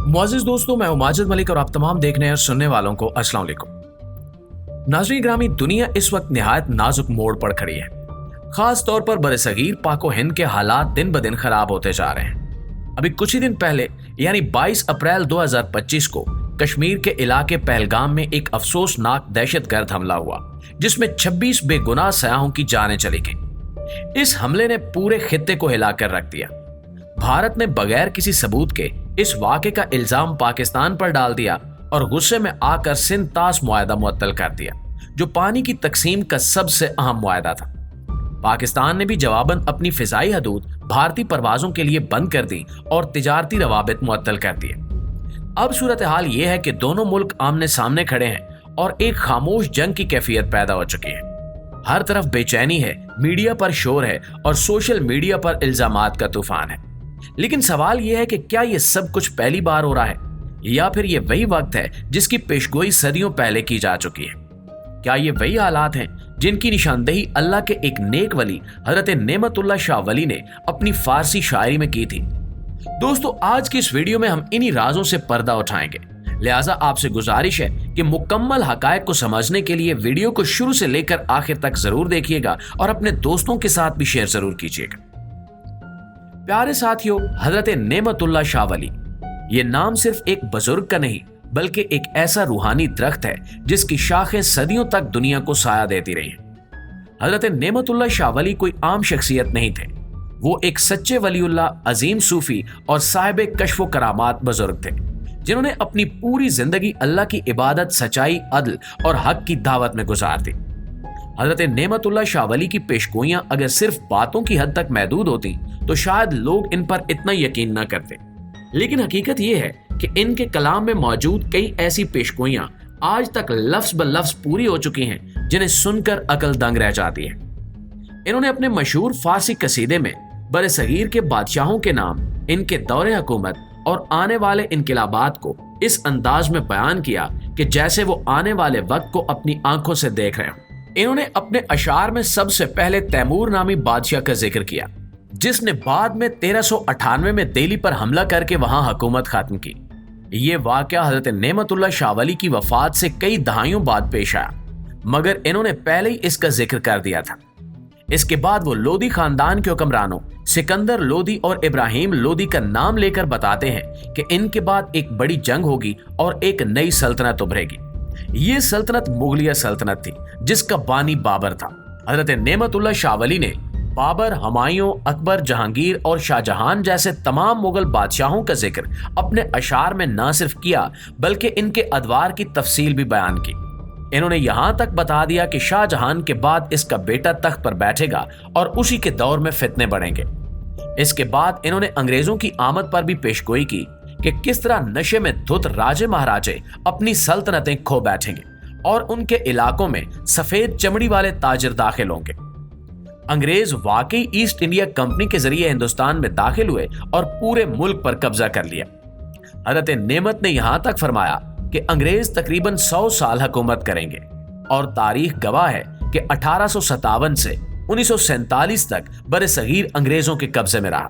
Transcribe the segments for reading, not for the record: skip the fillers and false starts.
मुआज़िज़ दोस्तों, मैं हूं माजिद मलिक और आप तमाम देखने और सुनने वालों को अस्सलाम वालेकुम। नाज़रीन ग्रामी, दुनिया इस वक्त निहायत नाजुक मोड़ पर खड़ी है। खास तौर पर बरसगीर पाक व हिंद के हालात दिन ब दिन खराब होते जा रहे हैं। अभी कुछ ही दिन पहले यानी 22 अप्रैल 2025 को कश्मीर के इलाके पहलगाम में एक अफसोसनाक दहशतगर्द हमला हुआ, जिसमें 26 बेगुनाह सयाहों की जानें चली गईं। इस हमले ने पूरे खित्ते को हिलाकर रख दिया। भारत ने बगैर किसी सबूत के इस वाक़े का इल्जाम पाकिस्तान पर डाल दिया और गुस्से में आकर सिंध तास मुआहदा मुअत्तल कर दिया, जो पानी की तकसीम का सबसे अहम मुआहदा था। पाकिस्तान ने भी जवाबन अपनी फिजाई हदूद भारतीय परवाजों के लिए बंद कर दी और तिजारती रवाबित मुअत्तल कर दिए। अब सूरत हाल ये है कि दोनों मुल्क आमने सामने खड़े हैं और एक खामोश जंग की कैफियत पैदा हो चुकी है। हर तरफ बेचैनी है, मीडिया पर शोर है और सोशल मीडिया पर इल्जामात का तूफान है। लेकिन सवाल यह है कि क्या यह सब कुछ पहली बार हो रहा है या फिर यह वही वक्त है जिसकी पेशगोई सदियों पहले की जा चुकी है? क्या ये वही हालात हैं जिनकी निशानदेही अल्लाह के एक नेक वली हजरत नेमतुल्लाह शाह वली ने अपनी फारसी शायरी में की थी? दोस्तों, आज की इस वीडियो में हम इन्हीं राजों से पर्दा उठाएंगे। लिहाजा आपसे गुजारिश है कि मुकम्मल हकायक को समझने के लिए वीडियो को शुरू से लेकर आखिर तक जरूर देखिएगा और अपने दोस्तों के साथ भी शेयर जरूर कीजिएगा। प्यारे साथियों, हजरत नेमतुल्लाह शाह वली ये नाम सिर्फ एक बुजुर्ग का नहीं बल्कि एक ऐसा रूहानी दरख्त है जिसकी शाखें सदियों तक दुनिया को साया देती रही हैं। हजरत नेमतुल्लाह शाह वली कोई आम शख्सियत नहीं थे। वो एक सच्चे वलीउल्लाह, अजीम सूफी और साहिब कश्फ व करामात बुजुर्ग थे, जिन्होंने अपनी पूरी जिंदगी अल्लाह की इबादत, सच्चाई, अदल और हक की दावत में गुजार दी। हजरत नेमतुल्लाह शाह वली की पेशगोइयां अगर सिर्फ बातों की हद तक महदूद होती तो शायद लोग इन पर इतना यकीन न करते, लेकिन हकीकत यह है कि इनके कलाम में मौजूद कई ऐसी पेशगोइयां आज तक लफ्ज ब लफ्ज पूरी हो चुकी हैं जिन्हें सुनकर अकल दंग रह जाती है। इन्होंने अपने मशहूर फारसी कसीदे में बरसगीर के बादशाहों के नाम, इनके दौरे हुकूमत और आने वाले इनकलाबात को इस अंदाज में बयान किया कि जैसे वो आने वाले वक्त को अपनी आंखों से देख रहे हों। इन्होंने अपने अशार में सबसे पहले तैमूर नामी बादशाह का जिक्र किया, जिसने बाद में 1398 में दिल्ली पर हमला करके वहां हुकूमत खत्म की। ये वाकया हजरत नेमतुल्लाह शाह वली की वफात से कई दहाइयों बाद पेश आया, मगर इन्होंने पहले ही इसका जिक्र कर दिया था। इसके बाद वो लोदी खानदान के हुक्मरानों सिकंदर लोदी और इब्राहिम लोदी का नाम लेकर बताते हैं कि इनके बाद एक बड़ी जंग होगी और एक नई सल्तनत उभरेगी। ये सल्तनत मुगलिया सल्तनत थी, जिसका बानी बाबर था। हजरत नेमतुल्लाह शाह वली ने बाबर, हुमायूं, अकबर, जहांगीर और शाहजहां जैसे तमाम मुगल बादशाहों का जिक्र अपने अशार में न सिर्फ किया बल्कि इनके अदवार की तफसील भी बयान की। इन्होंने यहां तक बता दिया कि शाहजहां के बाद इसका बेटा तख्त पर बैठेगा और उसी के दौर में फितने बढ़ेंगे। इसके बाद इन्होंने अंग्रेजों की आमद पर भी पेशगोई की कि किस तरह नशे में धुत राजे महाराजे अपनी सल्तनतें खो बैठेंगे और उनके इलाकों में सफेद चमड़ी वाले ताजिर दाखिल होंगे। अंग्रेज वाकई ईस्ट इंडिया कंपनी के जरिए हिंदुस्तान में दाखिल हुए और पूरे मुल्क पर कब्जा कर लिया। हजरत नेमत ने यहां तक फरमाया कि अंग्रेज तकरीबन 100 साल हुकूमत करेंगे और तारीख गवाह है कि 1857 से 1947 तक बरसगीर अंग्रेजों के कब्जे में रहा।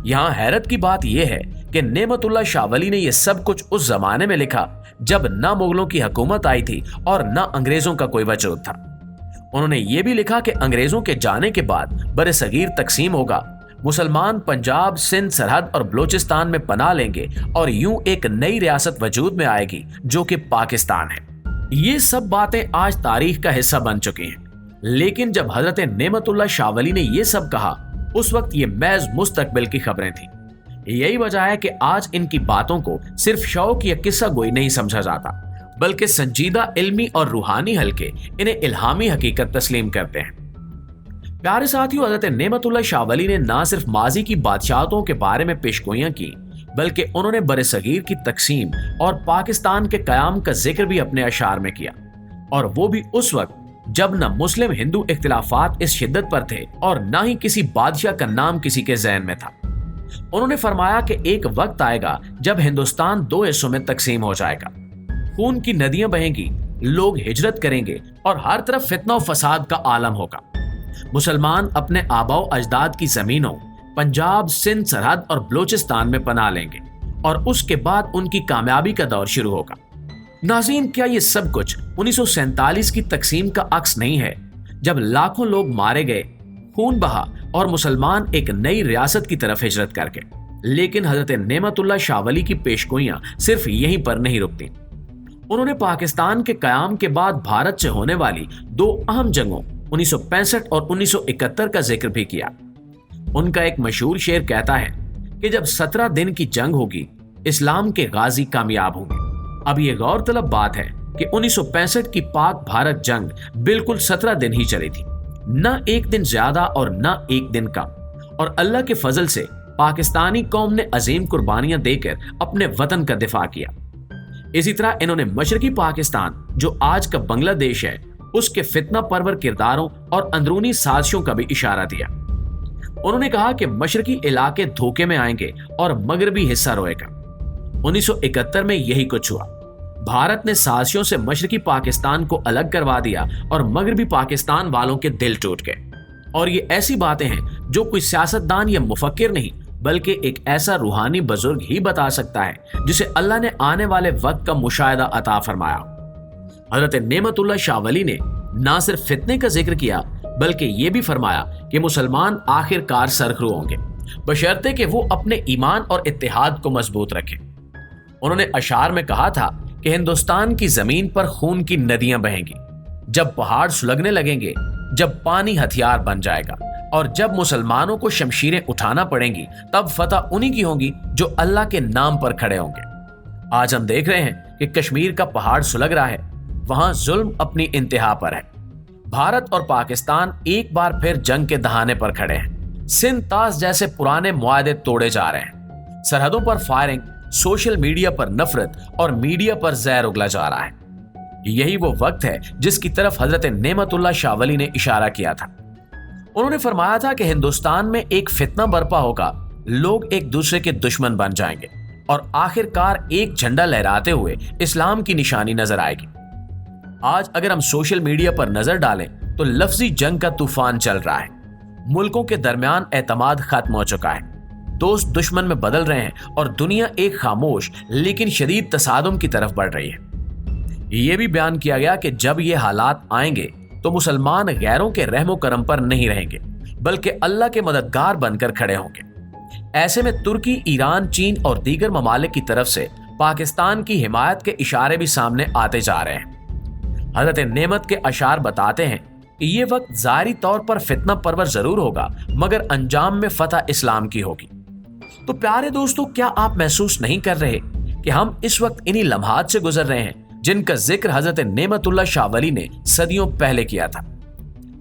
यहां हैरत की बात यह है कि नेमतुल्लाह शाह वली ने यह सब कुछ उस जमाने में लिखा जब न मुगलों की हुकूमत आई थी और न अंग्रेजों का कोई वजूद था। उन्होंने यह भी लिखा कि अंग्रेजों के जाने के बाद बरसगीर तकसीम होगा, मुसलमान पंजाब, सिंध सरहद और बलोचिस्तान में पनाह लेंगे और यूं एक नई रियासत वजूद में आएगी जो कि पाकिस्तान है। ये सब बातें आज तारीख का हिस्सा बन चुकी हैं, लेकिन जब हजरत नेमतुल्लाह शाह वली ने यह सब कहा उस वक्त ये महज मुस्तकबिल की खबरें थी। यही वजह है कि आज इनकी बातों को सिर्फ शौक या किस्सा गोई नहीं समझा जाता, बल्कि संजीदा इल्मी और रूहानी हल्के इन्हें इल्हामी हकीकत तस्लीम करते हैं। प्यारे साथियों, हजरत नेमतुल्लाह शाह वली ने ना सिर्फ माजी की बादशाहतों के बारे में पेशगोइयां की बल्कि उन्होंने बरसगीर की तकसीम और पाकिस्तान के कयाम का जिक्र भी अपने अशार में किया, और वो भी उस वक्त जब न मुस्लिम हिंदू इख्तिलाफात इस शिद्दत पर थे और न ही किसी बादशाह का नाम किसी के ज़हन में था। उन्होंने फरमाया कि एक वक्त आएगा जब हिंदुस्तान 2 हिस्सों में तकसीम हो जाएगा, खून की नदियां बहेंगी, लोग हिजरत करेंगे और हर तरफ फितना और फसाद का आलम होगा। मुसलमान अपने आबाओ अजदाद की जमीनों पंजाब, सिंध सरहद और बलोचिस्तान में पनाह लेंगे और उसके बाद उनकी कामयाबी का दौर शुरू होगा। नाज़रीन, क्या ये सब कुछ 1947 की तकसीम का अक्स नहीं है, जब लाखों लोग मारे गए, खून बहा और मुसलमान एक नई रियासत की तरफ हिजरत करके। लेकिन हजरत नेमतुल्लाह शाह वली की पेशगोइयां सिर्फ यहीं पर नहीं रुकती। उन्होंने पाकिस्तान के कयाम के बाद भारत से होने वाली दो अहम जंगों 1965 और 1971 का जिक्र भी किया। उनका एक मशहूर शेर कहता है कि जब 17 दिन की जंग होगी, इस्लाम के गाजी कामयाब होंगे। अब ये गौरतलब बात है कि 1965 की पाक भारत जंग बिल्कुल 17 दिन ही चली थी, न एक दिन ज्यादा और न एक दिन कम। और अल्लाह के फजल से पाकिस्तानी कौम ने अजीम कुर्बानियां देकर अपने वतन का दिफा किया। इसी तरह इन्होंने मशरकी पाकिस्तान, जो आज का बांग्लादेश है, उसके फितना परवर किरदारों और अंदरूनी साजिशों का भी इशारा दिया। उन्होंने कहा कि मशरकी इलाके धोखे में आएंगे और मगरबी हिस्सा रोएगा। 1971 में यही कुछ हुआ। भारत ने साजिशों से मशरकी पाकिस्तान को अलग करवा दिया और मगरबी पाकिस्तान वालों के दिल टूट गए। और ये ऐसी बातें हैं जो कोई सियासतदान या मुफक्किर नहीं, बल्कि एक ऐसा रूहानी बुजुर्ग ही बता सकता है जिसे अल्लाह ने आने वाले वक्त का मुशाहिदा अता फरमाया। हजरत नेमतुल्लाह शाह वली ने ना सिर्फ फितने का जिक्र किया, बल्कि ये भी फरमाया कि मुसलमान आखिरकार सरखरू होंगे, बशर्ते कि वो अपने ईमान और इत्तेहाद को मजबूत रखें। उन्होंने अशार में कहा था कि हिंदुस्तान की जमीन पर खून की नदियां बहेंगी, जब पहाड़ सुलगने लगेंगे, जब पानी हथियार बन जाएगा और जब मुसलमानों को शमशीरें उठाना पड़ेंगी, तब फतह उन्हीं की होगी जो अल्लाह के नाम पर खड़े होंगे। आज हम देख रहे हैं कि कश्मीर का पहाड़ सुलग रहा है, वहां जुल्म अपनी इंतहा पर है। भारत और पाकिस्तान एक बार फिर जंग के दहाने पर खड़े हैं। सिंध तास जैसे पुराने मुआहदे तोड़े जा रहे हैं। सरहदों पर फायरिंग, सोशल मीडिया पर नफरत और मीडिया पर जहर उगला जा रहा है। यही वो वक्त है जिसकी तरफ हजरत नेमतुल्लाह शाह वली ने इशारा किया था। उन्होंने फरमाया था कि हिंदुस्तान में एक फितना बर्पा होगा, लोग एक दूसरे के दुश्मन बन जाएंगे और आखिरकार एक झंडा लहराते हुए इस्लाम की निशानी नजर आएगी। आज अगर हम सोशल मीडिया पर नजर डालें तो लफ्जी जंग का तूफान चल रहा है। मुल्कों के दरमियान एतमाद खत्म हो चुका है, दोस्त दुश्मन में बदल रहे हैं और दुनिया एक खामोश लेकिन शदीद तसादुम की तरफ बढ़ रही है। यह भी बयान किया गया कि जब ये हालात आएंगे तो मुसलमान गैरों के रहमो करम पर नहीं रहेंगे, बल्कि अल्लाह के मददगार बनकर खड़े होंगे। ऐसे में तुर्की, ईरान, चीन और दीगर ममालिक की तरफ से पाकिस्तान की हिमायत के इशारे भी सामने आते जा रहे हैं। हजरत नेमत के अशार बताते हैं कि ये वक्त ज़ाहिरी तौर पर फितना परवर जरूर होगा, मगर अंजाम में फतह इस्लाम की होगी। तो प्यारे दोस्तों, क्या आप महसूस नहीं कर रहे कि हम इस वक्त इन्हीं लम्हात से गुजर रहे हैं जिनका जिक्र हजरत नेमतुल्लाह शाह वली ने सदियों पहले किया था?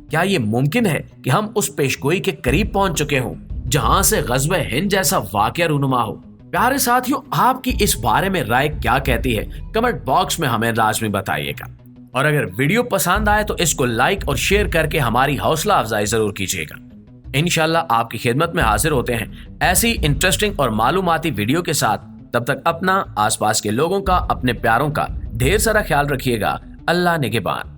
क्या ये मुमकिन है कि हम उस पेशगोई के करीब पहुंच चुके हों जहां से ग़ज़वे हिंद जैसा वाक़या रूनुमा हो? प्यारे साथियों, आपकी इस बारे में राय क्या कहती है? कमेंट बॉक्स में हमें लाज़मी बताइएगा। और अगर वीडियो पसंद आए तो इसको लाइक और शेयर करके हमारी हौसला अफजाई जरूर कीजिएगा। इंशाल्लाह आपकी खिदमत में हाजिर होते हैं ऐसी इंटरेस्टिंग और मालूमाती वीडियो के साथ। तब तक अपना, आसपास के लोगों का, अपने प्यारों का ढेर सारा ख्याल रखिएगा। अल्लाह निगहबान।